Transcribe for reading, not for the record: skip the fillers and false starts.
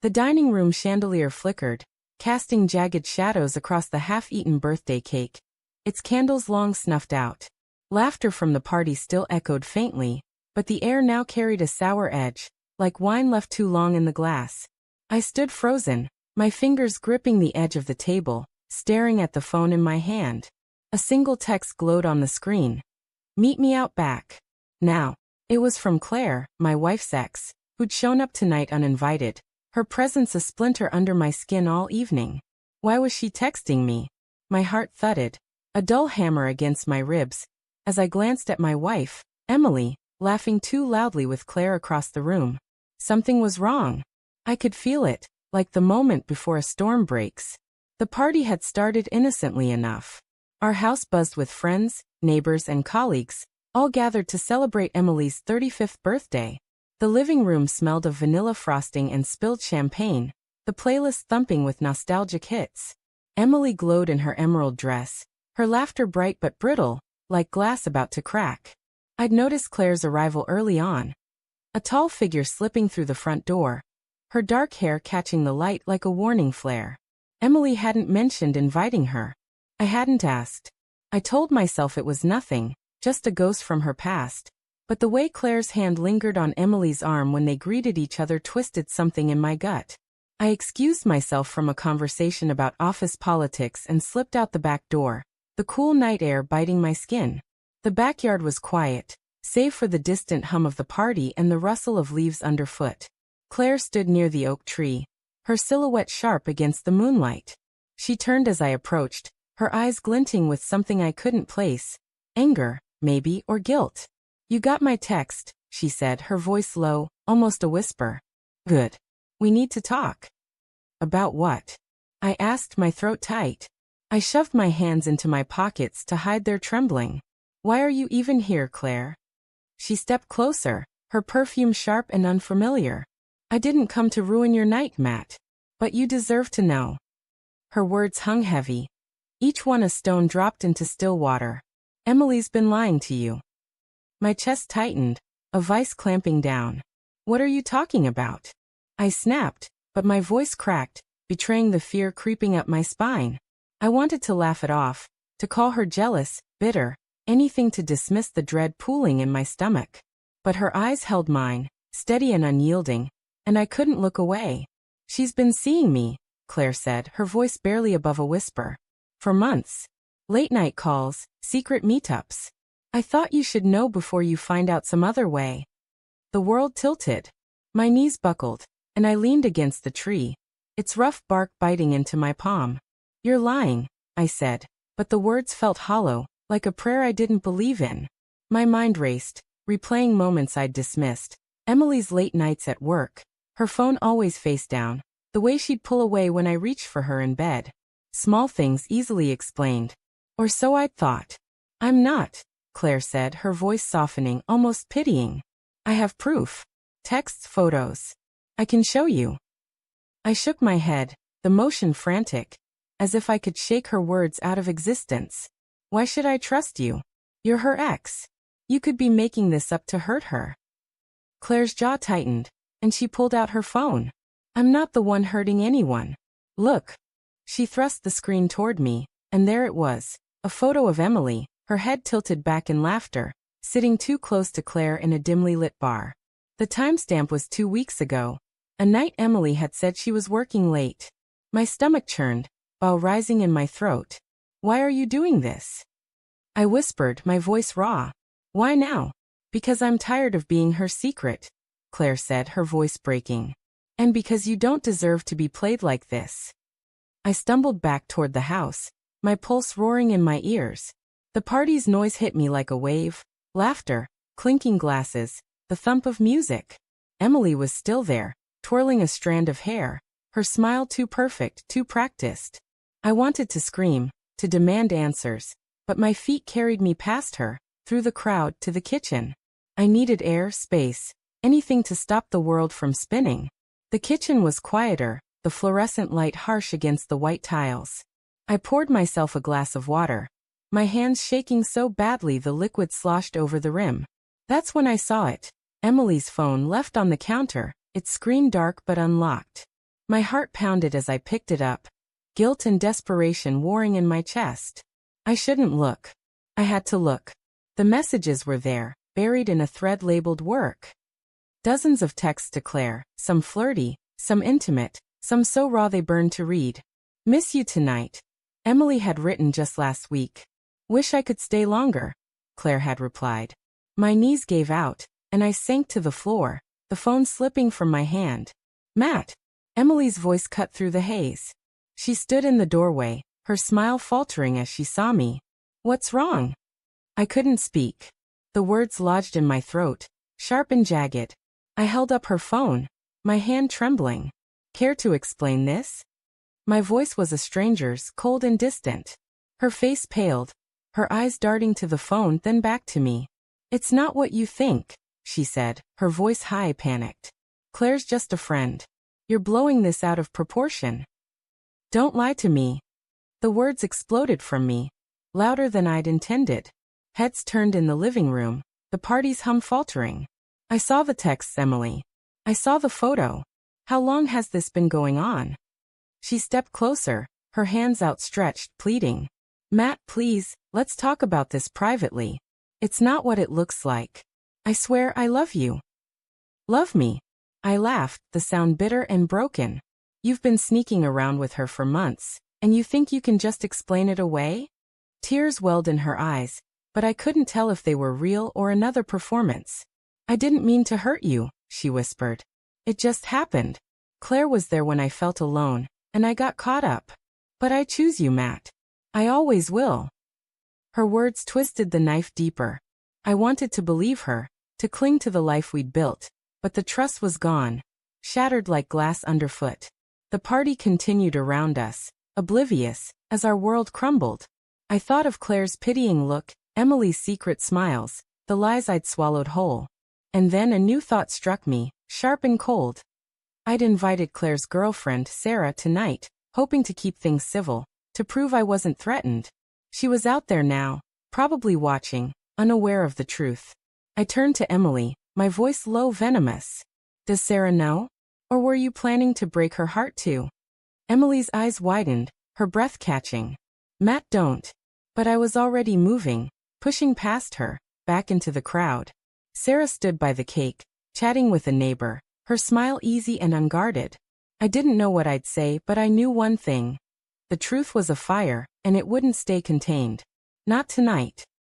The dining room chandelier flickered, casting jagged shadows across the half-eaten birthday cake, its candles long snuffed out. Laughter from the party still echoed faintly, but the air now carried a sour edge, like wine left too long in the glass. I stood frozen, my fingers gripping the edge of the table, staring at the phone in my hand. A single text glowed on the screen. "Meet me out back. Now." It was from Claire, my wife's ex, who'd shown up tonight uninvited, her presence a splinter under my skin all evening. Why was she texting me? My heart thudded, a dull hammer against my ribs, as I glanced at my wife, Emily, laughing too loudly with Claire across the room. Something was wrong. I could feel it, like the moment before a storm breaks. The party had started innocently enough. Our house buzzed with friends, neighbors, and colleagues, all gathered to celebrate Emily's 35th birthday. The living room smelled of vanilla frosting and spilled champagne, the playlist thumping with nostalgic hits. Emily glowed in her emerald dress, her laughter bright but brittle, like glass about to crack. I'd noticed Claire's arrival early on. A tall figure slipping through the front door, her dark hair catching the light like a warning flare. Emily hadn't mentioned inviting her. I hadn't asked. I told myself it was nothing, just a ghost from her past. But the way Claire's hand lingered on Emily's arm when they greeted each other twisted something in my gut. I excused myself from a conversation about office politics and slipped out the back door, the cool night air biting my skin. The backyard was quiet, save for the distant hum of the party and the rustle of leaves underfoot. Claire stood near the oak tree, her silhouette sharp against the moonlight. She turned as I approached, her eyes glinting with something I couldn't place. Anger, maybe, or guilt. "You got my text," she said, her voice low, almost a whisper. "Good. We need to talk." "About what?" I asked, my throat tight. I shoved my hands into my pockets to hide their trembling. "Why are you even here, Claire?" She stepped closer, her perfume sharp and unfamiliar. "I didn't come to ruin your night, Matt. But you deserve to know." Her words hung heavy, each one a stone dropped into still water. "Emily's been lying to you." My chest tightened, a vice clamping down. "What are you talking about?" I snapped, but my voice cracked, betraying the fear creeping up my spine. I wanted to laugh it off, to call her jealous, bitter, anything to dismiss the dread pooling in my stomach. But her eyes held mine, steady and unyielding, and I couldn't look away. "She's been seeing me," Claire said, her voice barely above a whisper. "For months. Late-night calls, secret meetups. I thought you should know before you find out some other way." The world tilted. My knees buckled, and I leaned against the tree, its rough bark biting into my palm. "You're lying," I said, but the words felt hollow, like a prayer I didn't believe in. My mind raced, replaying moments I'd dismissed. Emily's late nights at work, her phone always face down, the way she'd pull away when I reached for her in bed. Small things easily explained. Or so I'd thought. "I'm not," Claire said, her voice softening, almost pitying. "I have proof. Texts, photos. I can show you." I shook my head, the motion frantic, as if I could shake her words out of existence. "Why should I trust you? You're her ex. You could be making this up to hurt her." Claire's jaw tightened, and she pulled out her phone. "I'm not the one hurting anyone. Look." She thrust the screen toward me, and there it was, a photo of Emily, her head tilted back in laughter, sitting too close to Claire in a dimly lit bar. The timestamp was 2 weeks ago, a night Emily had said she was working late. My stomach churned, bile rising in my throat. "Why are you doing this?" I whispered, my voice raw. "Why now?" "Because I'm tired of being her secret," Claire said, her voice breaking. "And because you don't deserve to be played like this." I stumbled back toward the house, my pulse roaring in my ears. The party's noise hit me like a wave, laughter, clinking glasses, the thump of music. Emily was still there, twirling a strand of hair, her smile too perfect, too practiced. I wanted to scream, to demand answers, but my feet carried me past her, through the crowd to the kitchen. I needed air, space, anything to stop the world from spinning. The kitchen was quieter, the fluorescent light harsh against the white tiles. I poured myself a glass of water, my hands shaking so badly the liquid sloshed over the rim. That's when I saw it. Emily's phone left on the counter, its screen dark but unlocked. My heart pounded as I picked it up, guilt and desperation warring in my chest. I shouldn't look. I had to look. The messages were there, buried in a thread labeled work. Dozens of texts to Claire, some flirty, some intimate, some so raw they burned to read. Miss you tonight. Emily had written just last week. Wish I could stay longer, Claire had replied. My knees gave out, and I sank to the floor, the phone slipping from my hand. Matt! Emily's voice cut through the haze. She stood in the doorway, her smile faltering as she saw me. What's wrong? I couldn't speak. The words lodged in my throat, sharp and jagged. I held up her phone, my hand trembling. Care to explain this? My voice was a stranger's, cold and distant. Her face paled, her eyes darting to the phone then back to me. It's not what you think, she said, her voice high, panicked. Claire's just a friend. You're blowing this out of proportion. Don't lie to me. The words exploded from me, louder than I'd intended. Heads turned in the living room, the party's hum faltering. I saw the texts, Emily. I saw the photo. How long has this been going on? She stepped closer, her hands outstretched, pleading. Matt, please, let's talk about this privately. It's not what it looks like. I swear I love you. Love me? I laughed, the sound bitter and broken. You've been sneaking around with her for months, and you think you can just explain it away? Tears welled in her eyes, but I couldn't tell if they were real or another performance. I didn't mean to hurt you, she whispered. It just happened. Claire was there when I felt alone, and I got caught up. But I choose you, Matt. I always will. Her words twisted the knife deeper. I wanted to believe her, to cling to the life we'd built, but the trust was gone, shattered like glass underfoot. The party continued around us, oblivious, as our world crumbled. I thought of Claire's pitying look, Emily's secret smiles, the lies I'd swallowed whole. And then a new thought struck me, sharp and cold. I'd invited Claire's girlfriend, Sarah, tonight, hoping to keep things civil, to prove I wasn't threatened. She was out there now, probably watching, unaware of the truth. I turned to Emily, my voice low, venomous. Does Sarah know? Or were you planning to break her heart too? Emily's eyes widened, her breath catching. Matt, don't. But I was already moving, pushing past her, back into the crowd. Sarah stood by the cake, chatting with a neighbor, her smile easy and unguarded. I didn't know what I'd say, but I knew one thing. The truth was a fire, and it wouldn't stay contained. Not tonight.